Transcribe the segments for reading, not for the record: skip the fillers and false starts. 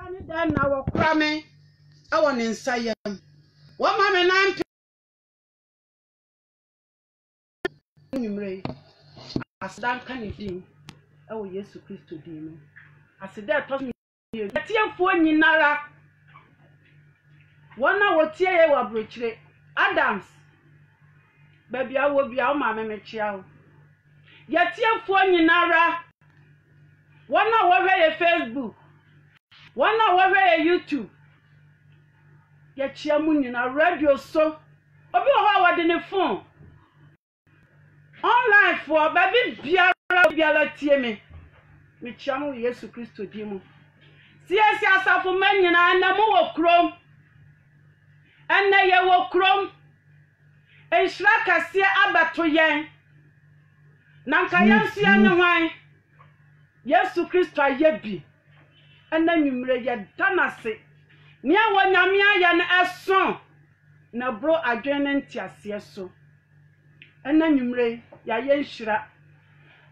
Pani then na wo kura me awo ne nsa yam wo ma me nan nimre asdan kan din awo Yesu Kristo din no asida to me tiefo nyinara wona wotie ye wa brochire Adams baby awo bia o ma me chia o ye tiefo nyinara wona wo hwe ye Facebook wona wo hwe ye YouTube ye chia mu nyina radio so obi ho awade ne phone online for baby biara tie me chia mu Yesu Kristo di mu siesi asafo manyina na mo wo krom enne ye wo krom enhira kase abato yen nanka yansu anye hwan Yesu Kristo ayebi enne nwumre ye danase ne awo nyame aye ne eso na bro adwene ntiase so enne nwumre ya ye nhira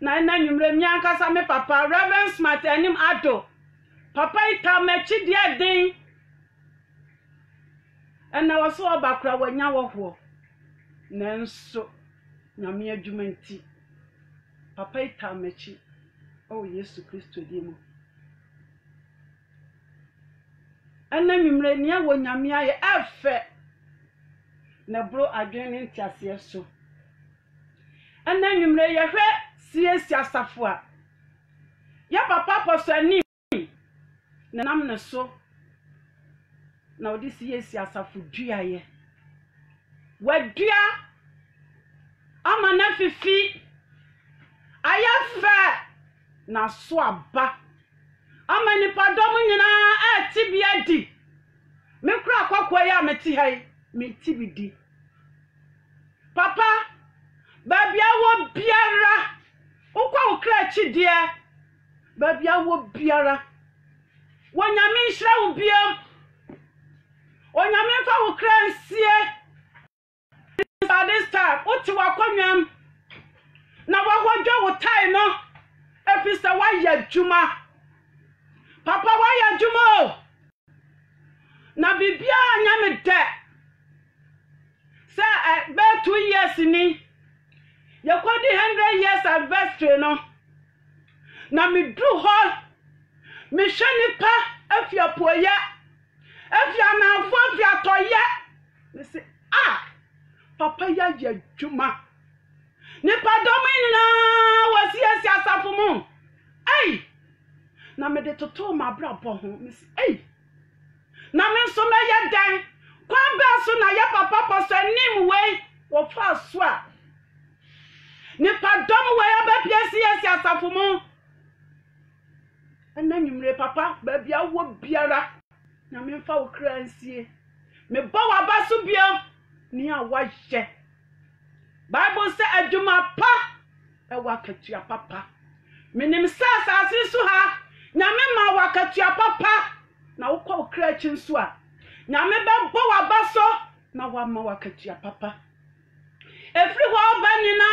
na enne nwumre mi ankasa me papa Reverend Smart anim ado papa ita mechi dia den enne waso obakura wanya wo ho nanso nyame adwuma nti papa ita mechi o Yesu Kristo di mu enne nwumre ne awo nyame aye efe na bro adwene ntiase so enne nwumre ye hwe siesi asafo a ya papa posani na nam ne so na odi siesi asafo dua ye wadua ama na fifi ayafa na so aba ama ni padom nyina atibia di me kura akwakoa ya meti hai me tibidi papa babia wo biara ukwa ukra chidie babia wo biara wonyame nhira wo bia onyame fa wo kra nsie this time uti wakonwam na wahodwo wo tai no efisa wa ya djuma papa wa ya djuma na bibia nyame de sa be 2 years ni yakodi 100 years anniversary no na mi dru ho mi hwani pa afia poya afia na afo afia toya me say papa ya djuma ni padom nyina wasiesi asafo mu na me de toto ma brabo ho me say na me so me ya dan kwa ba so na ya papa poso nim we wo fa so a ni padom we abapia asafo mu ena nwumre papa ba bia wo biara na me fa wo kra nsie me ba wa ba so bia ni a wa hye Bible say adwuma pa e wa katua papa minim sasa asisu ha nyame ma wa katua papa na wo kwa kra chinso a nyame ba bo wa ba so na wa ma wa katua papa efri ho ba nyina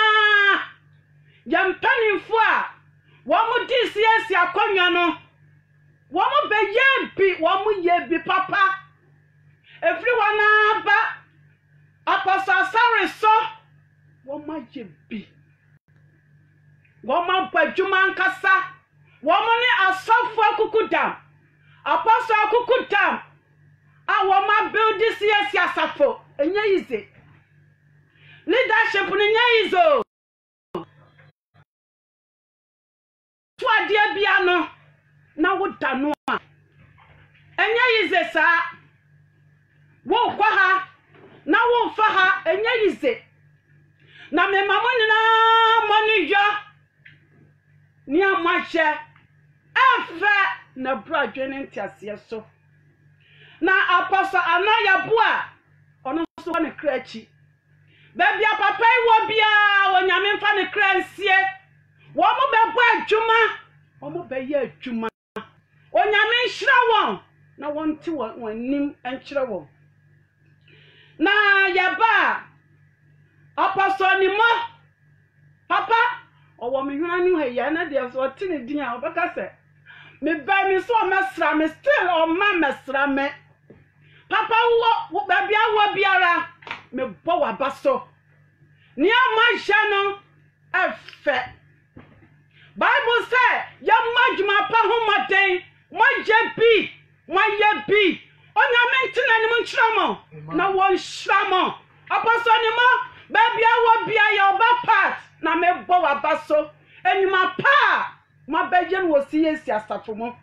yampanimfo a wo mu disiesi akonwa no wo mu be yebi wo mu yebi papa efri ho na ba apostle sorry so wo ma yebi wo ma badwuma nkasa wo mu ne asofo akukudam apostle akukudam a wo ma build disiesi asafo enye yize leadership ni nye yizo tuadie bia no na woda no a enye yize sa wo kwa ha na wo fa ha enye yize na me mamoni na moni yo ni amache efe na bradwene ntiase so na apostle anaya boa ono so ne krachi baby papa wo bia onyame mfa ne kransie wo mo bebo adwuma wo mo be ye adwuma onyame nhira won na wonte wonim enkyere won na yaba apostle ni mo papa owo me hwana ni he ya na de so tine din a obeka se me buy me so mesra me still on ma mesra me papa wo baby awo biara me bo wa baso ni ama jano efe Bible say ya majuma pa ho maden mo je bi onyame ntina ni mo nchiramo na won shramo apostle ni mo baby awo bia ya oba part na me bo wa baso enuma pa ma beje wo si asafo mo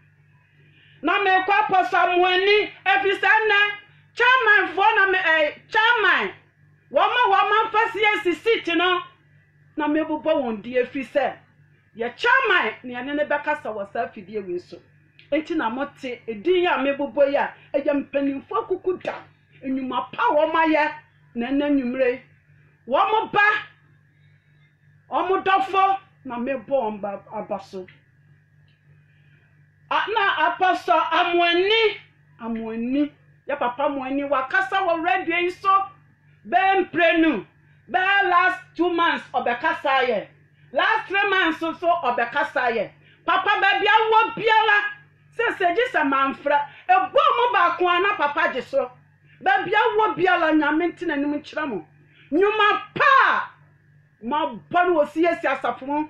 na me kwa apostle muani efisana chairman for na me chairman wo ma fasi sit no na me bo won di efise ye chairman ne ane ne bekasa wasa fidie we so enti na mote edin ya me bo ya eje mpanimfo kukuda enuma pa wo ma ye na nanwumre wo mo ba o mo dofo na me bo mba abaso na apostle amwani ya papa mwani wakasa wo radio iso ben prenu be last 2 months obekasa ye last 3 months so obekasa ye papa baby awo biala se jisa manfra ebo mo ba ko ana papa jiso baby awo biala nyame ntina nim nkyeramo nyuma pa ma bonu osiyesi asafo mo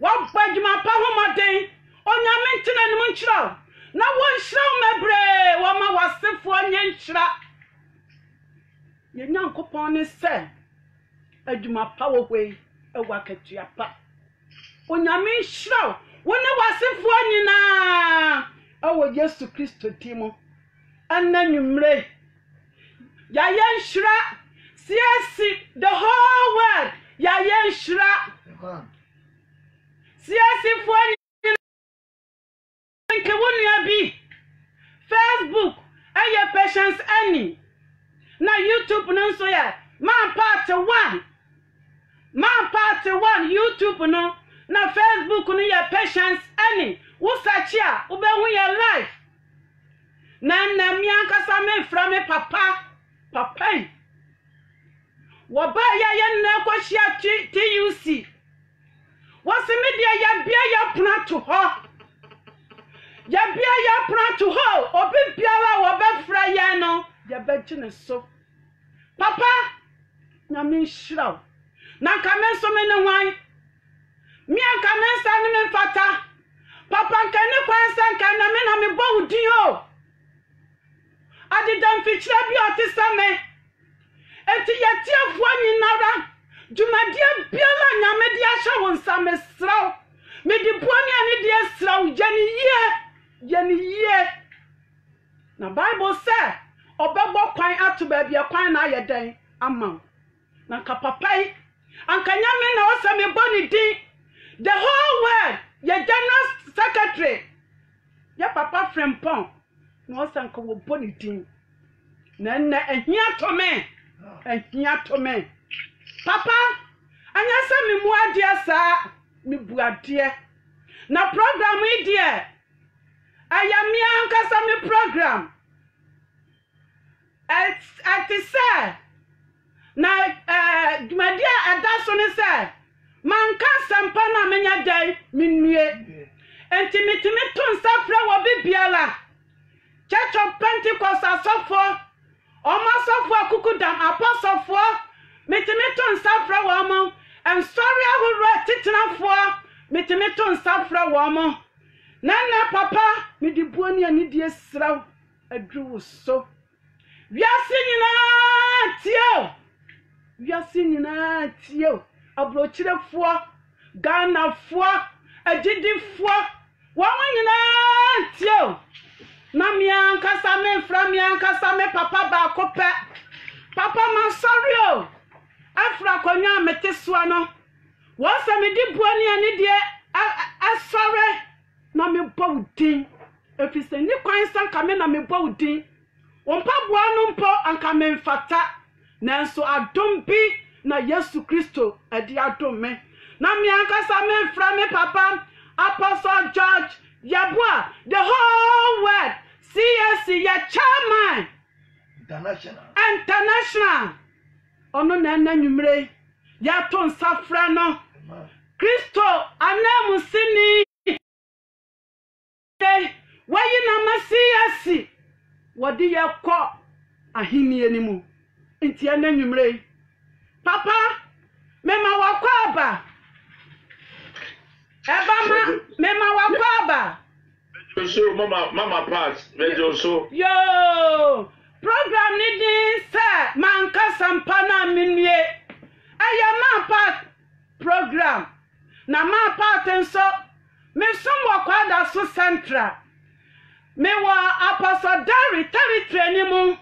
wa bajuma pa ho maden onyame ntina nim nkyerao na won hyew mebre wo ma wasefo onye nkyera ye nyankopon ne se adwuma pa wo hwei ewa katua pa onyame hyew wona wasefo nyina awo Yesu Kristo timo annanwumre ya yenhyera siasi the whole world ya yenhyera siasi fo nke wonu abi Facebook aye patience any na YouTube no so ya man part 1 YouTube no na Facebook no ya patience any wo sachia wo be hu ya life na mi ankasa me fra me papa wo ba ya na kwahia TUC wo se media ya bia ya pranto ho ya bia ya pranto ho obi biara wo be fra ya no ya be gine so papa na mi shiraw na kamenso me ne hwan mi ankamensa ne me fata papa nkane kwansa nkane me na me bo udin o adidam fichira bi otisame eti yeti afua nyinara jumadie biala nyame di ahya won same sraw me di buani ani di sraw yeni ye na Bible say obebo kwan atoba bia kwan na ayeden ama na kapapai ankanya me na osame boni din the whole world ye general secretary ya papa Frempong no sanko wo boni din na ehia to me papa anya se me mu ade sa me buade na program yi de ayami ankasa me program at say na dumadia adaso ne say man ka sampa na menya dai minue entimitimi ton safra wo bibiala Church of Pentecost asofo omasofo akukudam aposofo mitimi ton safra wo mo and sorry ahoro titinafo mitimi ton safra wo mo na papa mi di buani ani die sraw adru so wiase nyina tio abrochirefo Ghana-fo agidifo wo nyina tio na mi ankasa me fra mi ankasa me papa ba kope papa man sorry o afra konwa metesoa no wo se me di buani ani die asore na me bawdin efise ni kwan sanka me na me bawdin wonpa boa no mpo anka me mfata nanso adom bi na Yesu Kristo adi adom me na mi ankasa me fra me papa Apostle George Yabua the whole world CSC ya chairman international ono na nwumre ya ton safra no Kristo anamusini wayi na masiasi wodi ye kɔ ahini enimu ntia na nwumre papa mema wakɔ aba eba mema wakɔ aba so mama pass mejo so yo program ni din se manka sampana minue aya ma part program na ma part nso me som wakɔ da so central me wa apostle territory ni mu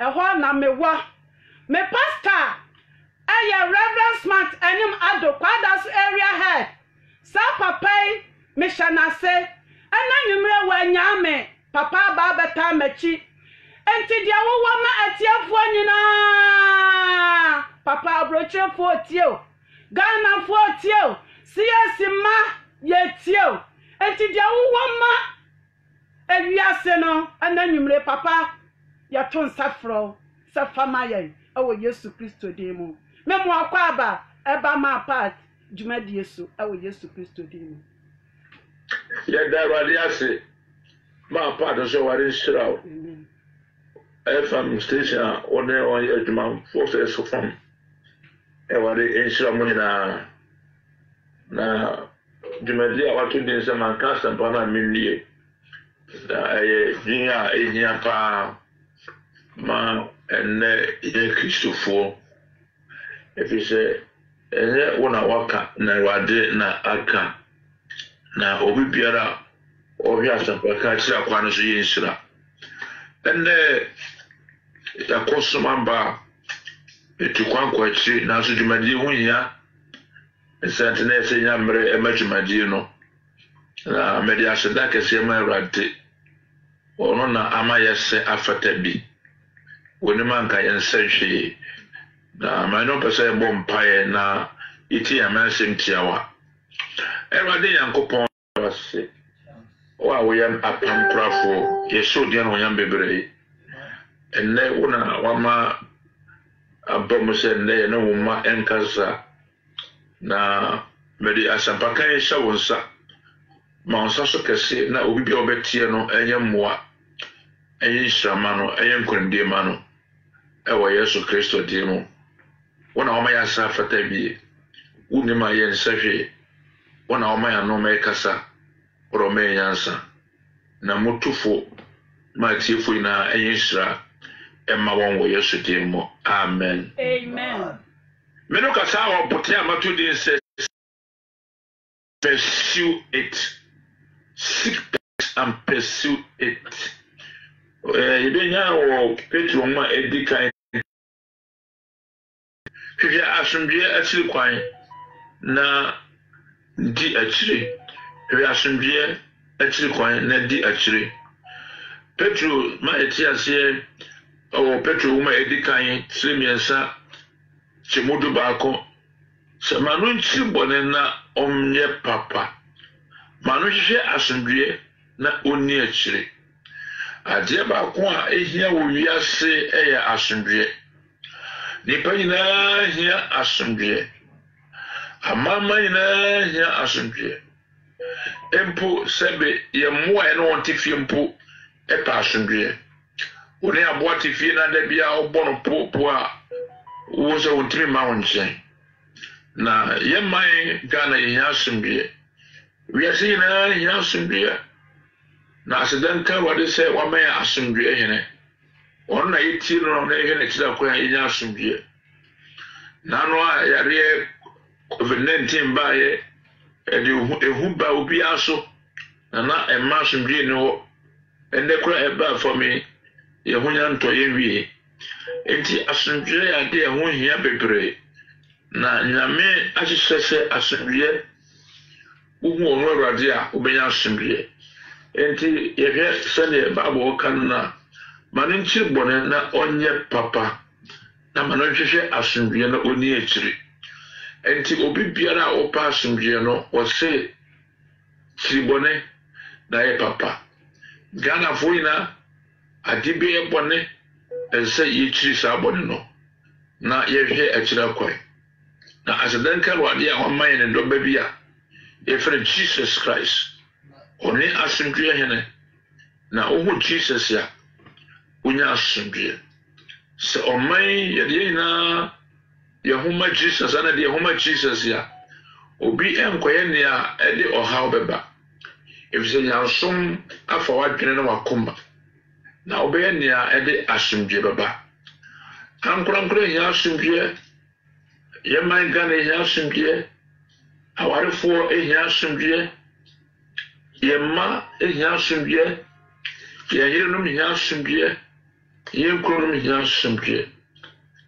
ehɔ na me wa me pastor aya Reverend Smart enim ado kwadas area head sa papa me shanase ana nwumre wa nyame papa ba beta machi enti dia wo wa ma atiafo nyina papa abrochefo tio Ghana fo tio CS ma ye tio enti dia wo wa ma ewiase no ana nwumre papa ya ton safro safama yen awo Yesu Kristo demu memo akwa aba eba ma part jumadi Yesu awo Yesu Kristo demu ya darwali ase ma part so wari shiraw FM station one on adwuma forces so from e wari shiraw mo na jumadi awato din se man kasa bana minnie dinga ehia pa ma ene ye Kristofo efise ene wona waka na wade na aka na obi biara obi asapaka kira kwa no so yensira ene yakosomamba etukwan kwa chi na so dwumadi hunya esantene ese nyamre emajumadi no na media seda kese ma awrade ono na amayese afata bi woni manka yensenhwe na mano pese bompae na iti amansem tiawa erwade yankopon wase wa woyam apamkrafo yeso dia no yam bebree enne wona wama abomse ne no wuma enkasa na medi asampaka yesha wonsa ma onsa so kese na obi bia obetie no enye mmoa enye shrama no enye nkrindie ma no ewa Yesu Kristo dimo wona wama ya safata bi unima yensahwe wona wama ya no mekasa rome yansa na mutufo ma tiefo ina enshira emma wonwo Yesu dimo amen meno kasa wo bote amatu din se pursue it seek and pursue it ibenya wo Petro ma edikan hwehwe asomdwe achiri kwan na di achiri hwehwe asomdwe achiri kwan na di achiri Petro ma etiase o Petro ma edikan tremiensa chemudu baako semanu nchi bone na omnye papa manu hwehwe asomdwe na oni achiri ade baako a ehia wo wiase eya asomdwe nipa nyina hia asomdwe amama nyina hia asomdwe empo sebe ye moa eno ontifie mpo epa asomdwe oni aboa tifie na da bia obono popo a wo so ontimi ma wonche na ye man Ghana hia asomdwe wiase nyina hia asomdwe na asidanka wade se wamaya asomdwe hene ona yiti no na hene kira kwa nya asomdwe na no yare COVID-19 bae ehu ba obi aso na emma asomdwe ne ho ende kura eba for me ye hunya nto ye wie enti asomdwe ya de ho hia bebre na nyame ahyehye asomdwe uhu onu awrade a obenya asomdwe enti yehwe sene babo kan na maninchi bone na onye papa na manonhwehwe asomdwe na oni achiri enti obi biara opa asomdwe no wose chiribone na ye papa Ghana foina adibe ye bone ense ye chiri sa bone no na yehwe achira kwai na asadanka wade a wamman ne do babia ye friend Jesus Christ One asomdwe hene na ohu Jesus ya unya asomdwe se omai yede na yehoma Jesus ana de yehoma Jesus ya obi enkoye ne a ede ohaw beba efise nyansom afa wadwene na wakoma na obeye ne a ede asomdwe beba ankurankura ya asomdwe yeman gane ya asomdwe awarefo ehia asomdwe yemma ehia asomdwe yeyerenum ehia asomdwe yenkronum ehia asomdwe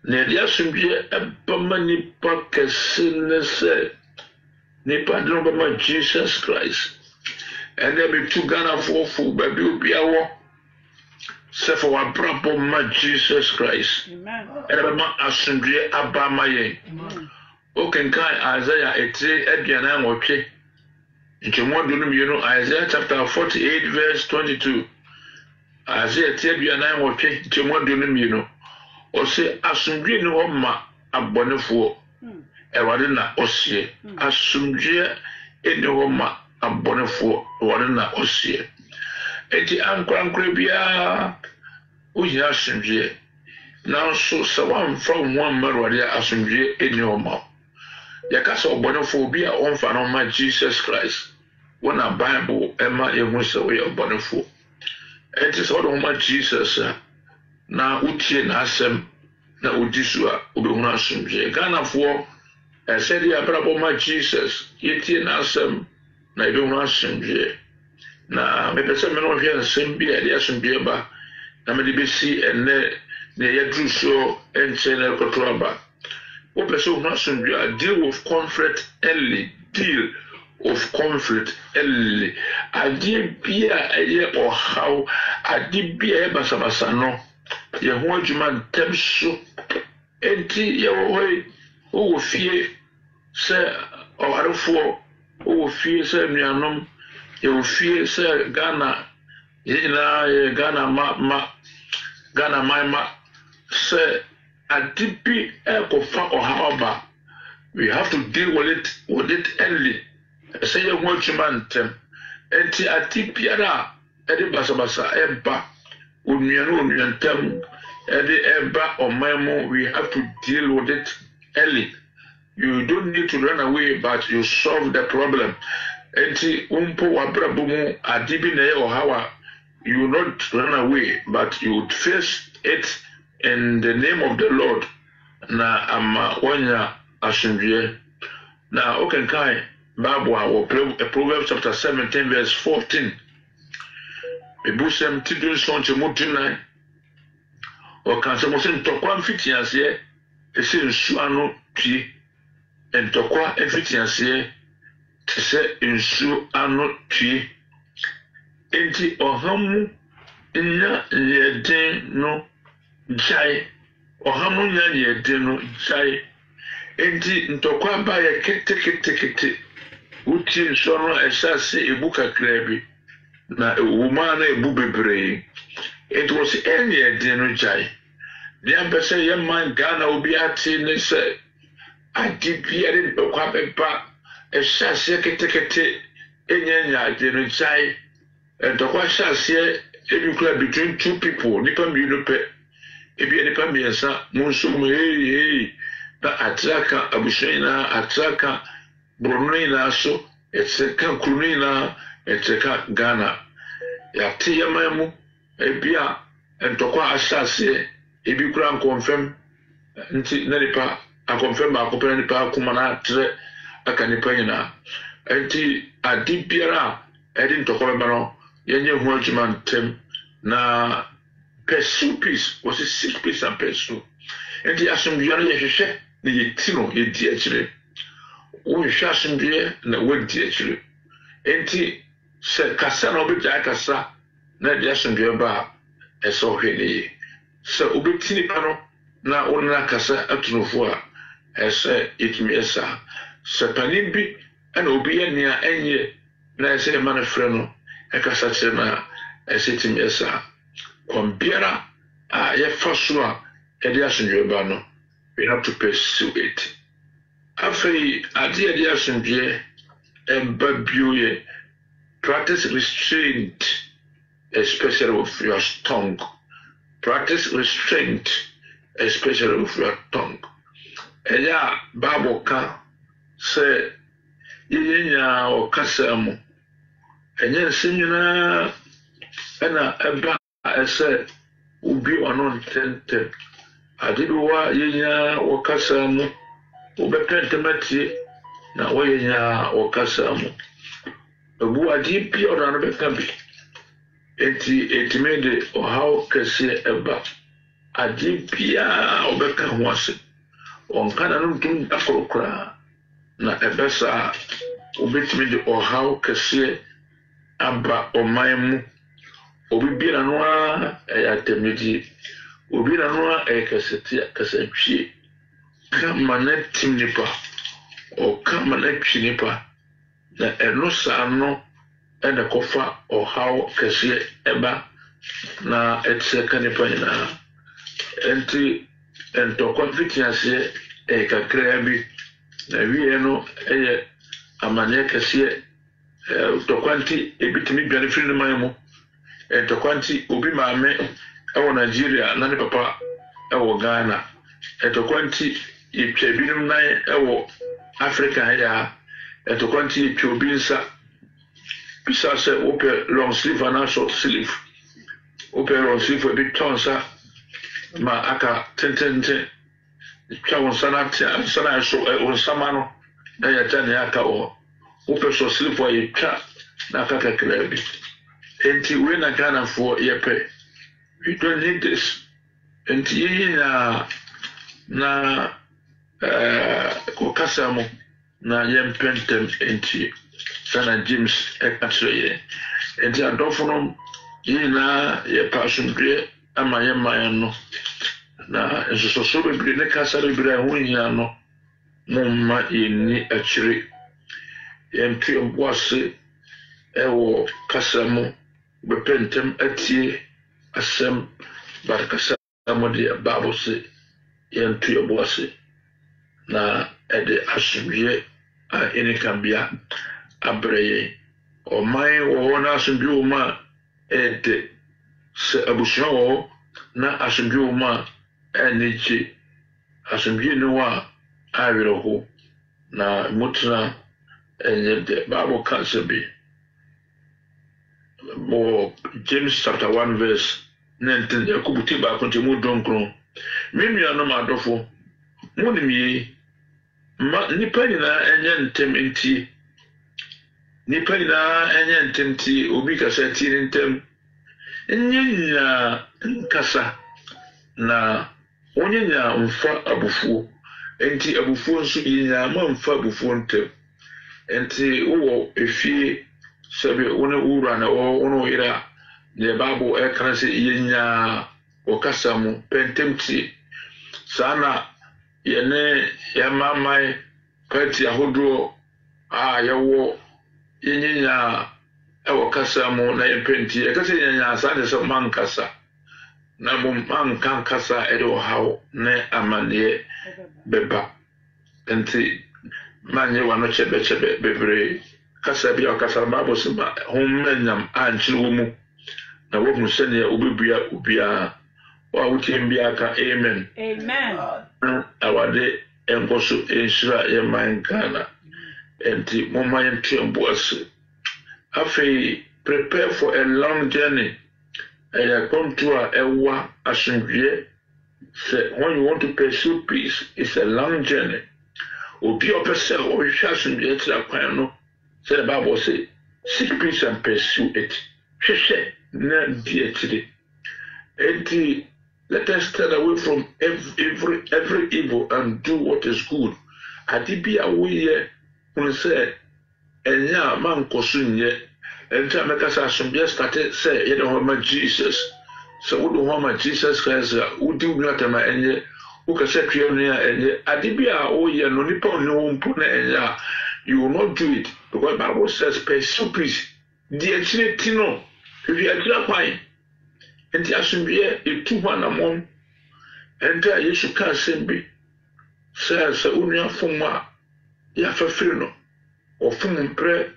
na de asomdwe ebama nipa kesene se nipa drobama Jesus Christ and there be two Ghana for baby obiawo se for wa brabo ma Jesus Christ amen ebama asomdwe abama ye okenkan Isaiah 8:21 Isaiah chapter 48 verse 22 Isaiah 8:21 o se asomdwe ni ho ma abonefo Ewade na osie asomdwe eni ho ma abonefo ewade na osie eti ankrankra bia uya asomdwe na so se wan from one marwade asomdwe eni ho ma yakasa obonefo bia onfa no ma Jesus Christ wona Bible ema ehu se we obonefo eti so do ma Jesus na utie na asem na odisu a obehunu asomdwe Ghana fo said ya brabo ma Jesus yetie na asem na ebehunu asomdwe na me pese me no hwe nsem bi ade asomdwe ba na me de besi enne na yedru so enche na kotoaba o pese hu asomdwe deal with conflict early ade bia eye ohaw ade bia e basabasa no ye ho adwuma ntem so enti ye wo o fie se owarefo o fie se nuanom ye o fie se Ghana ye Ghana ma se adipi ekofa ohaba we have to deal with it early say ye ho adwuma ntem enti adipi ara ede basabasa eba onuantem ede eba omamo we have to deal with it early. You don't need to run away, but you solve the problem. Enti umpo wabrabumu adibi na or hawa. You will not run away, but you would face it in the name of the Lord. Na ama wanya asumdwe. Na okenkai Bible Proverbs chapter 17 verse 14. Ebusem tidun sonche mutina. O kanse mo se ntokwa mfitiase ese nsu ano tue entokwa mfitiase tese nsu ano tue enti ohamu nya yeden no jai ohamu nya yeden no jai enti ntokwa ba ye kete uti nsu no esase ebuka krabi na wuma na ebu bebree it was any yeden no jai the ambassador young man Ghana obi ati ne se adibia de kwa beba e shase kete enya de no chai and to kwa shase ebikura between two people nipa mi no pe ebi nipa mi ensa munso mu hey na atraka abushaina atraka brunina so etseka kunina etseka Ghana ya tiyamamu ebia entokwa ashase ebi kura confirm nti na nipa a confirm ba ko pe nipa kuma na tre aka nipa nyina nti adi biara edi ntokwa ba no yenye hu adwuma ntem na pursue peace was a seek peace and pursue nti asomdwe no ye hwehwe na ye tino ye di akire wo hwehwe asomdwe na wo di akire nti se kasa na obi ja kasa na di asomdwe ba eso hwene se obetini pano na onana kasa atunofo a ese itimi esa se panimbi ana obi enia enye na ese man frɛ no ekasa kyerɛ na ese itimi esa kombiara a ye faso a ede asundwe ba no we have to pursue it afei ade ede asundwe emba bioye Practice restraint, especially with your tongue. Practice restraint, especially with your tongue. Eya Bible ka say yenya o kasa mu. Enye nsinyina ena eba ese ubi ono ntente. Adibiwa yenya o kasa mu. Ubepente mati na oyenya o kasa mu. Obu adi bi odano bekambi. Eti mede o how kase eba. Adi bia obeka ho ase. Onkana no tum akorokora na ebesa obetimi de o how kase aba oman mu. Obi bia no a ayatemedi. Obi na no a kasatwie. Kama na tim nipa. O kama na twi nipa. Na eno sa no ena kofa o how kase eba na etse kanipa ina. Enti ento konfitiase kakra bi na wie no eye amane kase tokwanti ebitimi biane firi no man mu. Tokwanti obi maame ewo Nigeria na ne papa ewo Ghana. Tokwanti ipia binum nan ewo Africa ya. Tokwanti ipia obi nsa bisa se ope long sleeve and short sleeve. Ope long sleeve obi tonsa ma aka tentente twa wonsana tia sana so wonsama no na ya tane aka o ope short sleeve o yitwa na aka kakra bi. Enti we na Ghana for yepe. We don't need this. Enti na kokasa mo na yempentem enti sana James ekatre. Enti adofo no yina ye pasumbre ama yemman no na ensoso bebre ne kasa bebre ho hia no mumma yeni akire. Yempi omboase ewo kasa mo bepentem atie asem barkasa amode Bible se yentu yobose na ede asubie a ene kambia abreye o mai wo na asubie o ma ede se abushon na asubie o ma enichi asubie no wa awero na mutna enye de Bible kansebi mo James chapter 1 verse 19 Yakubu ba kontemu donkron menua no madofo monimie ma nipa nyina enye ntem enti nipa nyina enye ntemti obi kasa ti ntem nyanya nkasa na onyanya mfa abufuo enti abufuo nso yinya ma mfa abufuo ntem enti wo efie sebe one ura na ono ira ne Bible ekran se yenya okasa mu pentemti sana yene yamamai party ahodo yawo yenya okasa mu na yepenti ekase yenya asane so mankasa na mu mankankasa edo hawo ne amane beba enti manye wano chebe bebre kasa bia kasa Bible se ba hommanyam anchiri mu na wo mu sene ubia wa wuti ka amen awade enkoso enshira ye mankana enti moma yentembo ase afei prepare for a long journey and come to a asundwe. When you want to pursue peace, it's a long journey. Obi opese o hwa asundwe tira kwan no. Say the Bible say, seek peace and pursue it. Hwehwe na di etire. Enti let us turn away from every evil and do what is good. Adibia we kun say enya man kosunye. Enti ameka sa asundwe started say ye don't want Jesus. So we don't want Jesus Christ. We do not have any. We can say Adibia ye no nipa no mpona enya. You will not do it because the Bible says pursue peace. The actually tino if you are fine. And the assembly is 200 among and there you should can't send be says unia fuma ya fafrino or fum pre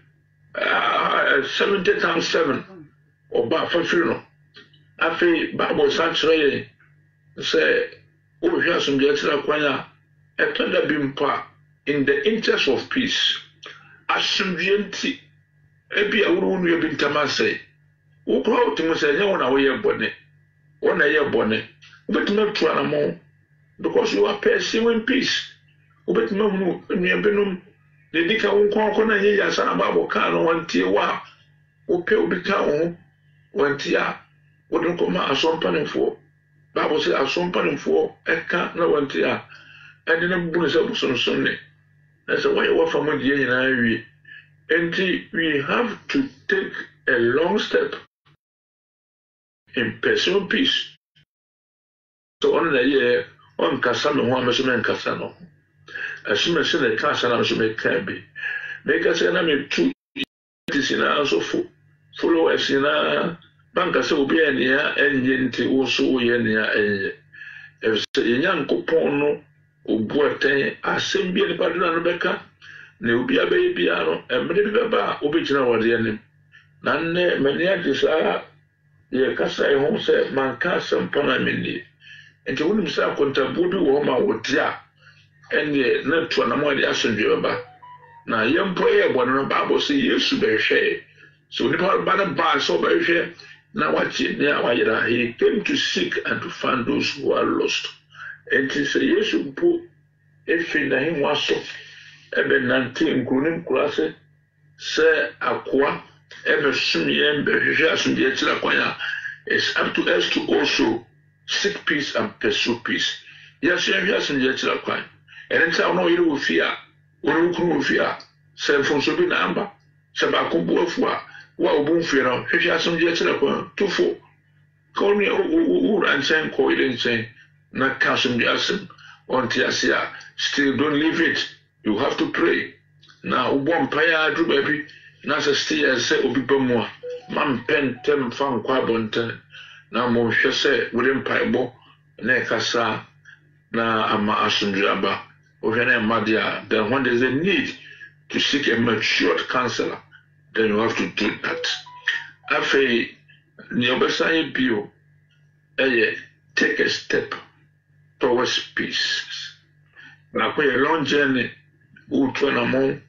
70 times 7 oba fafiri no afi Bible sanctuary say o hwa asomdwe tira kwan a etonda bi mpa in the interest of peace asomdwe nti ebi awuru nu ebi ntama say wo kro otimu say nya wona wo ye bone wona ye bone ubetuma tuana mo because you are pursuing peace ubetuma hunu nuabenum ne dika wo nkon na ye yasa na Bible kan no wantie wa wo pe obi ka wo wantie a wo don ko ma asompanefo Bible say asompanefo eka na wantie a ende na bu ne se busonson ne na se why wo from die nyina wi enti we have to take a long step in pursuing peace so on the year on kasa no ho ameso kasa no assume say the kasa na ameso ka bi make us na me tu tisina so follow us na banka se obi ania enye nti wo so wo ye nia enye e nyankopon no obuaten asem bi ne paduna no beka ne obi abaye bia no emre bi beba obi gina wode anim na ne mani adisa ye kasa e ho se manka sampana mini enti wonim se akontabu bi wo ma wodia ene na to na mo de asondwe baba na yempo ye bo no Bible se Yesu be hwe so nipa ba so be hwe na wachi ne awayira he came to seek and to find those who are lost enti se Yesu po efi na hin waso ebe nanti nkunim kurase se akwa ebe sumye mbe hwe asondwe tira kwanya. It's up to us to also seek peace and pursue peace. Yes, yes, and yet, and it's our no you fear, when we can fear, sell from Sobi number, Sabakumbo for what boom fear, if you have some yet, 2 4. Call me and saying, call it and saying, not cousin Jason, on Tiasia, still don't leave it. You have to pray. Now, one paya drew baby, Nasa stay and say, Obi more. Man pen tem fan kwabonte na mo hwese wure mpaibo na kasa na ama asundjaba o hwene madia. Then when there's a need to seek a matured counselor, then you have to do that. Afei ni obesaye bio take a step towards peace. Na kwa a long journey utu na mo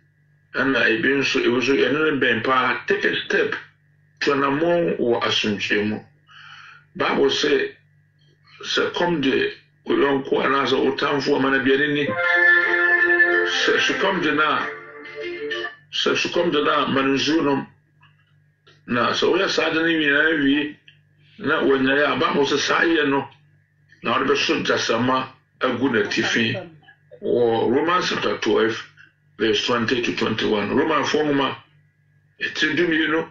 and I been so it was a ben pa take a step Tuanamon ou assumption. Bible say, comme de l'on croit dans autant fois mon bien aimé. C'est comme de là, manjunum. Na, so we are suddenly in a vie. Na, when they are about to say, no, now the person just a good tiffin. Or Romans chapter 12, verse 20 to 21. Roman forma, it's a do.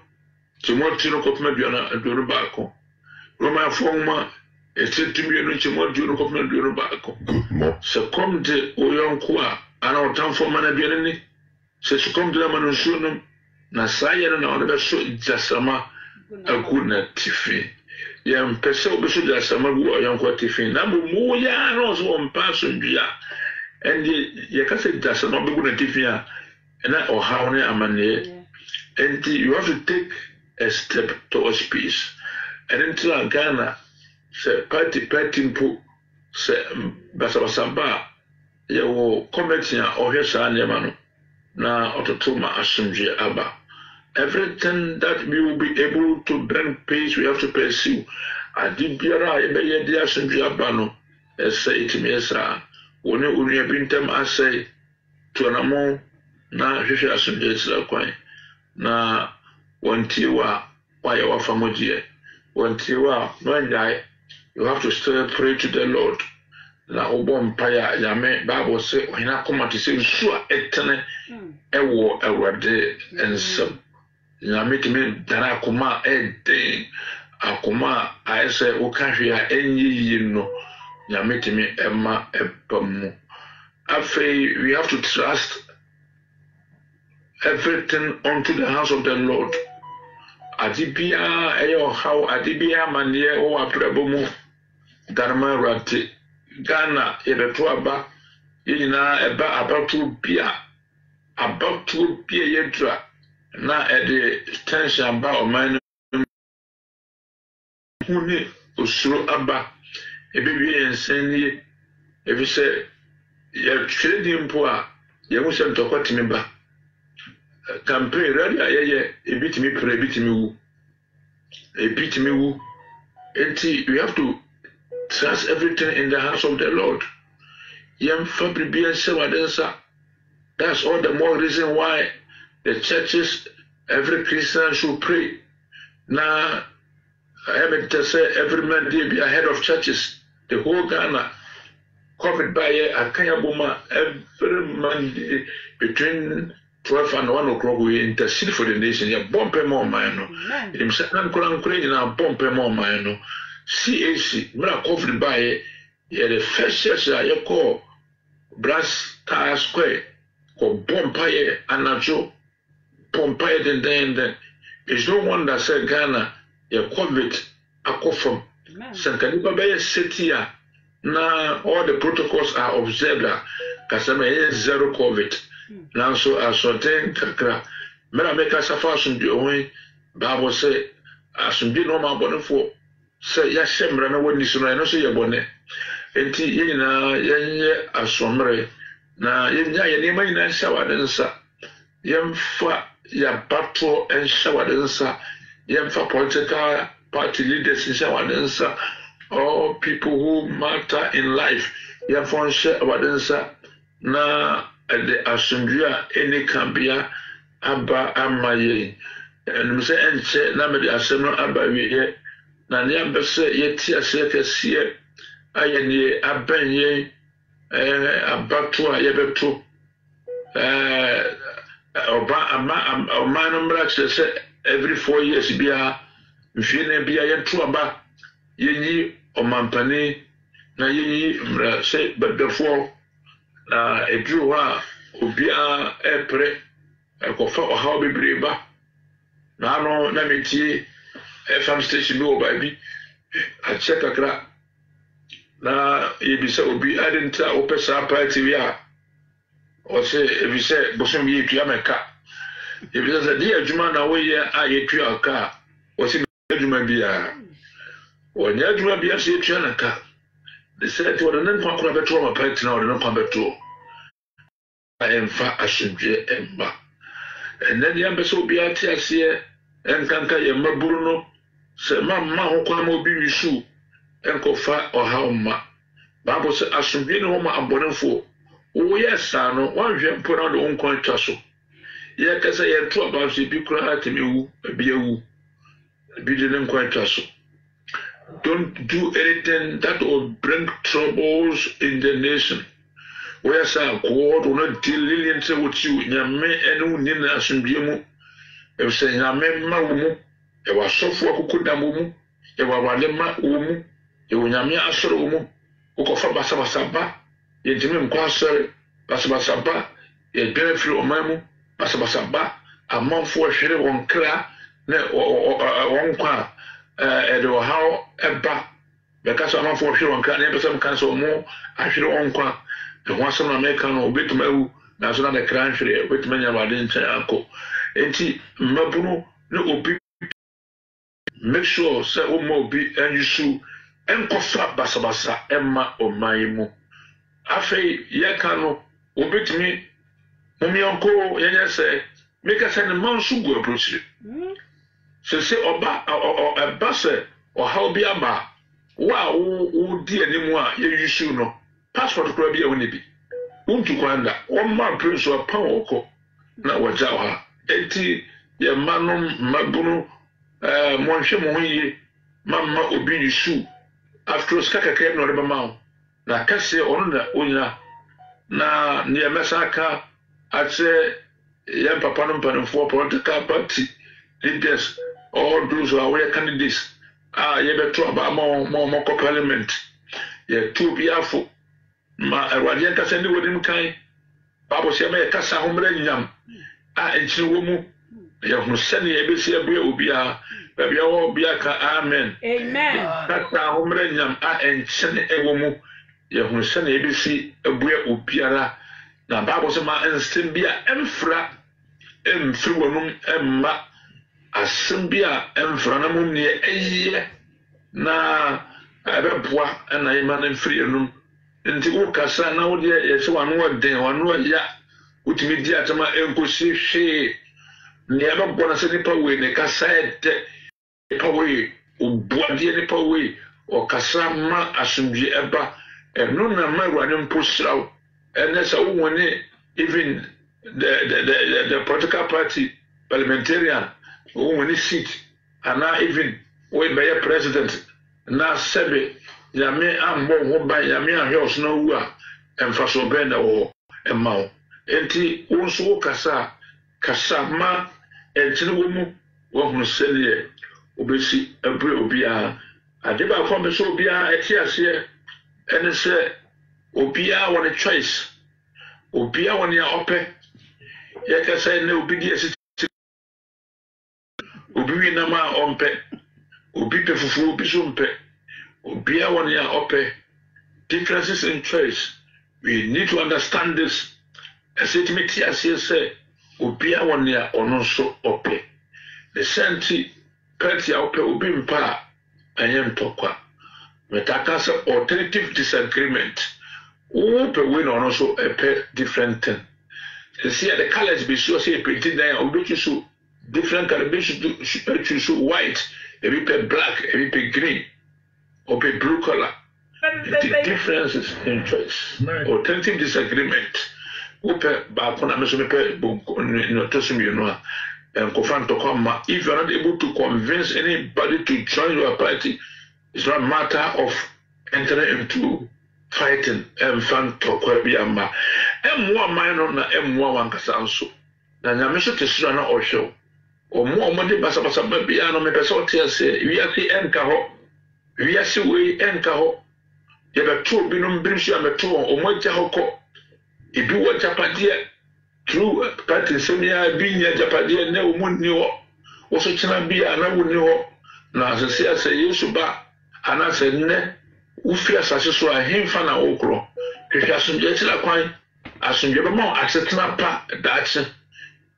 Timothy no kopma biana aduro baako Roma forma etitimi no Timothy no kopma aduro baako se kom de oyonko a ana otamfo mana biana ni se kom de ma no sunum na saye no na ono be so jasama aguna tifi ya mpese obeso jasama gu oyonko tifi na mu ya no so mpaso ndua endi ye ka se jasama be gu na tifi a na ohaw ne amane and you have to take a step towards peace. And until Ghana, say party mpo, say basabasaba, you will comment here or here, Sanyamano, na ototoma asumje aba. Everything that we will be able to bring peace, we have to pursue. Adibiara, ebeye dia asumje abano, say it me, sir. When you bintem, I say to anamo, na hwehwe asumje sira kwan. Na wantiwa why your family wantiwa when die you have to still pray to the Lord na obom paya yame Bible say hina koma to say sure etene ewo awade ensem yame timi dara koma eden akoma aise okahwe enyi no yame timi ema epamu afei we have to trust everything unto the house of the Lord. Adibia eyo how adibia manie o aprebomu darma rati Ghana ebeto aba yina eba abatu bia yedra na ede tension ba o man huni osuro aba ebibi ensenie ebi se ya twedi mpo a ye hu se ntokotimi ba campaign ready ayeye ebitimi pre ebitimi wu enti we have to trust everything in the hands of the Lord. That's all the more reason why the churches, every Christian should pray. Now, I mean to say every man they be ahead of churches. The whole Ghana covered by a Kanyabuma every Monday between 12 and 1 o'clock we intercede for the nation. Ya bompe more mano. Himself Kuran Ukraine na bompe more mano. CAC, mera covered by the first church I call Brass Tower Square, ko Bompaye Anajo, Bompaye then. It's no one that said Ghana, ya COVID, akofam. Sankaniba Bay City, now all the protocols are observed. Kasama is zero COVID. Now so a certain kakra. Mera make us a fashion be away. Bible say, as some be no man bonnet for. Say, yes, Shemra, no one is no say your bonnet. Enti yina yenye asomre na yenya yenema ina shawadensa yemfa ya battle and shawadensa yemfa political party leaders in shawadensa all people who matter in life yemfa shawadensa na the asundua eni kambia aba amaye and say enche na me the asemo aba wiye na ne ambese yeti ase kesiye ayeni abenye abato ayebeto oba ama no mra say every 4 years bia mfine bia yeto aba yenyi omampani na yenyi mra say bedefo na edru ha obia epre ekofa oha bebreba na no na metie FM station bi obabi a check akra na yebisa obi adenta opesa party wi a o se ebise bosom yi tua meka yebisa se di adwuma na wo ye a yetua aka o se adwuma bia o nya adwuma bia se yetua na ka de se to na nkwa kora beto ma party na o de nkwa beto a emfa asundwe emba enen ya beso obi ati ase enkanka ye maburu no se mamma ho kwa ma obi wisu enkofa ohauma Bible say asumbi no ma abonefo wo yesa no wanhwe mpona do nkon twaso ye kasa ye to about se bi kura atmewu bi ewu bi de nkon twaso. Don't do anything that will bring troubles in the nation. Where say God will not deal lilians with you nyame enu ni na asumbi mu e say nyame ma wo mu e wa sofo akukudam mu e wa wale ma wo mu e wonyame asoro mu ukofa basabasaba yentime mkwasere basabasaba ye benefit omamu basabasaba amanfo hwere wonkra na wonkwa edo how eba because amanfo hwere wonkra na person kan so mo ahwere wonkwa de wasam na meka no obetumawu na so na de kran hwere obetumanya wade nchen anko enti mabunu na obi make sure say o mo bi anyusu enkofa basabasa emma omayemu afei yeka no obetimi momionko yenye se meka se ne mansu go approach se oba ebase o how bi aba wa wo di animu a ye yusu no passport kura bi e woni bi untu kwanda o ma prince o pa oko na waja ha enti ye manum mabunu monhwe mo yi mamma obi yusu after skaka kem no rebama na kase onu na onya na ne mesaka ate yam papa no mpanfo political party leaders all those who are candidates ye beto aba mo parliament ye tu biafo ma erwade kase ndi wodim kan babo se ma ye kasa homra nyam enchiri wo mu ye hunu sane ye besi abua obia babia wo bia ka amen kata homra nyam enchene ewo mu ye hunu sane ye besi abua obiara na babo se ma ensem bia emfra mfiri wonum emma asem bi a emfra na mum ne eyiye na abeboa na yema na mfiri enum nti wo kasa na wo de yese wano odden wano ya utimi di atama enkosi hwe ne abeboa na se nipa we ne kasa ede nipa we obuade nipa we o kasa ma asumdwe eba eno na mawurade mposraw ene sa wo woni even the political party parliamentarian who win seat and now even when by president na sebe yame ambo ho ba yame ahwe no wu a emfa so be na wo emawo enti wonso kasa ma entini wo mu wo hunu sele obesi abre obia ade ba ko me so obia eti ase ene se obia won a choice obia won ya ope yaka say na obi di esi obi wi na ma ompe obi pe fufu obi so mpe obi a won ya ope differences in choice we need to understand this as it makes us say obi a won ya ono so ope the senti party a ope obi mpa anyem tokwa metaka say alternative disagreement ope we no ono so epe different thing. See the colors be so say printed there or be so different color be so white, every pair black, every pair green, or pair blue color. The differences in choice. Alternative disagreement. Upe ba kona meso mepe no tosum you know and confront to come if you are not able to convince anybody to join your party, it's not a matter of entering into fighting and fan to kwabi ama emwa mino na emwa wankasa nso na nyame so tesura na ohwe omo omode basabasa bia no me pese otiase wiase enka ho wiase we enka ho ye beto binum birimsu ameto omogya hoko ebi wo japade true party semia binya japade na omunni ho wo so kina bia na wonni ho na asese ase yesu ba anase ne ufia sase so ahemfa na okro hwehwa asomdwe tira kwan asomdwe be mo asetena pa daache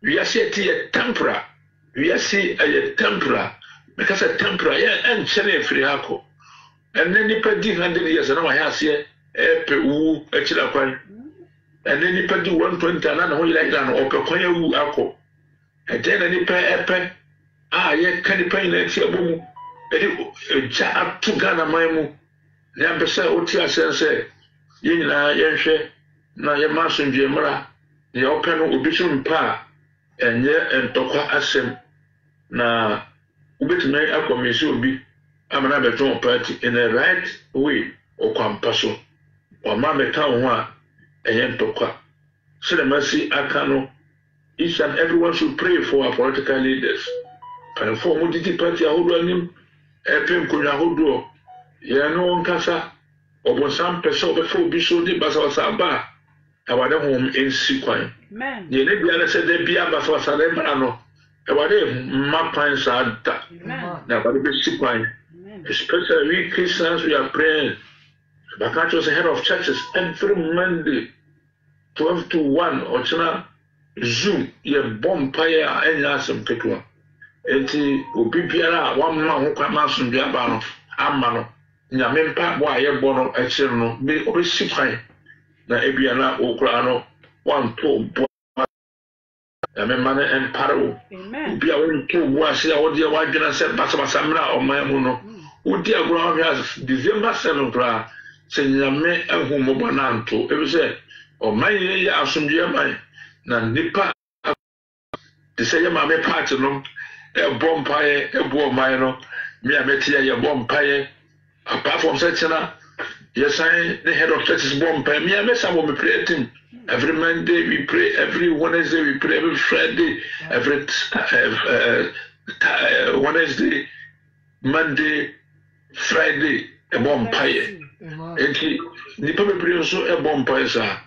wiase ti ye tempura wiase aye tempura because a tempura ye enchene efiri hako enne nipa di 100 years na wa ase epe wu akira kwan enne nipa di 120 na ho yira no ope kwan awu akọ ede na nipa epe ye kanipa ina ti abomu ede ja atuga na maimu ya pesa oti asense yina yenhwe na ye masundwe mra ye openo obisu mpa enye entokwa asem na ubetuna akomisi obi amana beton party in a right way okwampaso o ma meta ho a enye entokwa so the mercy akano each and everyone should pray for our political leaders and for multi party ahodo anim epem konya ahodo ye no nkasa obonsam peso be fo bi so di basawasa ba awade hom ensi kwan amen ye ne bia na se de bia basawasa le mra no awade mapan sa da na awade be si kwan especially we Christians we are praying Bakacho is the head of churches every Monday 12 to 1 ochina Zoom ye bomb paya enya asem ketwa enti obi biara wa ma ho kwa ma so bia ba no amma no nyame mpa bo aye bo no ekire no be obesi kwan na ebia na okura no wanto bo nyame mane emparo obi a wonto bo ase a wode wadwena se basabasa mra oman no odi agro ha December 7 kra se nyame ahumbo nanto ebi se oman ye asomdwe man na nipa de se ye mame party no e bompaye e bo oman no me ametia ye bompaye apart from such yes, the head of church is born by me. I miss some of me pray team. Every Monday we pray, every Wednesday we pray, every Friday, every Wednesday, Monday, Friday, a bomb pie. And he probably pray also a bomb pie, sir.